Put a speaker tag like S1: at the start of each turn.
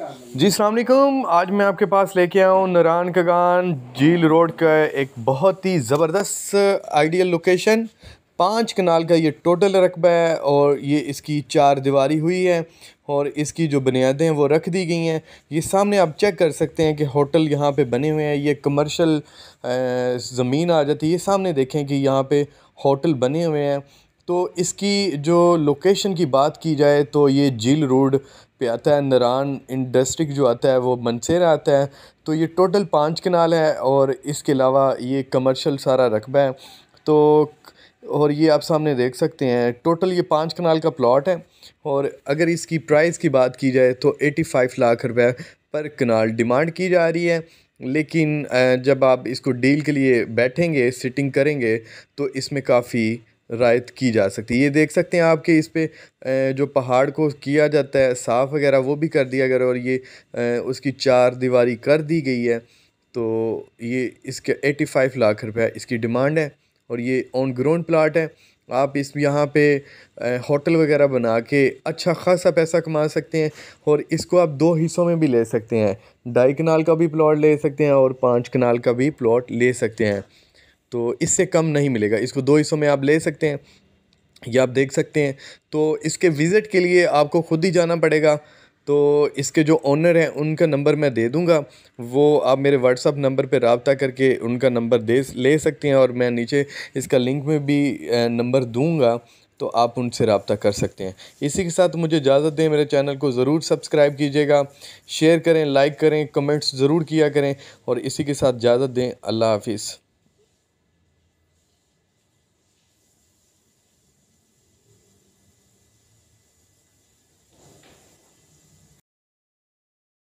S1: जी अस्सलाम वालेकुम। आज मैं आपके पास लेके आया हूँ नारायण कगान झील रोड का एक बहुत ही ज़बरदस्त आइडियल लोकेशन। 5 कनाल का ये टोटल रकबा है और ये इसकी 4 दीवारी हुई है और इसकी जो बुनियादें हैं वो रख दी गई हैं। ये सामने आप चेक कर सकते हैं कि होटल यहाँ पे बने हुए हैं। ये कमर्शियल ज़मीन आ जाती है। ये सामने देखें कि यहाँ पे होटल बने हुए हैं। तो इसकी जो लोकेशन की बात की जाए तो ये झील रोड पे आता है। नारायण डिस्ट्रिक्ट जो आता है वो मनसेरा आता है। तो ये टोटल 5 कनाल है और इसके अलावा ये कमर्शियल सारा रकबा है। तो और ये आप सामने देख सकते हैं टोटल ये 5 कनाल का प्लॉट है। और अगर इसकी प्राइस की बात की जाए तो 85 लाख रुपए पर कनाल डिमांड की जा रही है। लेकिन जब आप इसको डील के लिए बैठेंगे, सिटिंग करेंगे, तो इसमें काफ़ी रायत की जा सकती है। ये देख सकते हैं आपके इस पे जो पहाड़ को किया जाता है साफ़ वगैरह वो भी कर दिया गया और ये उसकी 4 दीवारी कर दी गई है। तो ये इसके 85 लाख रुपए इसकी डिमांड है और ये ऑन ग्राउंड प्लाट है। आप इस यहाँ पे होटल वगैरह बना के अच्छा खासा पैसा कमा सकते हैं और इसको आप 2 हिस्सों में भी ले सकते हैं। 2.5 कनाल का भी प्लॉट ले सकते हैं और 5 कनाल का भी प्लॉट ले सकते हैं। तो इससे कम नहीं मिलेगा। इसको 2 हिस्सों में आप ले सकते हैं, ये आप देख सकते हैं। तो इसके विज़िट के लिए आपको ख़ुद ही जाना पड़ेगा। तो इसके जो ओनर हैं उनका नंबर मैं दे दूँगा, वो आप मेरे व्हाट्सअप नंबर पे रब्ता करके उनका नंबर ले सकते हैं और मैं नीचे इसका लिंक में भी नंबर दूँगा, तो आप उनसे रब्ता कर सकते हैं। इसी के साथ मुझे इजाज़त दें। मेरे चैनल को ज़रूर सब्सक्राइब कीजिएगा, शेयर करें, लाइक करें, कमेंट्स ज़रूर किया करें और इसी के साथ इजाज़त दें। अल्लाह हाफ़िज़।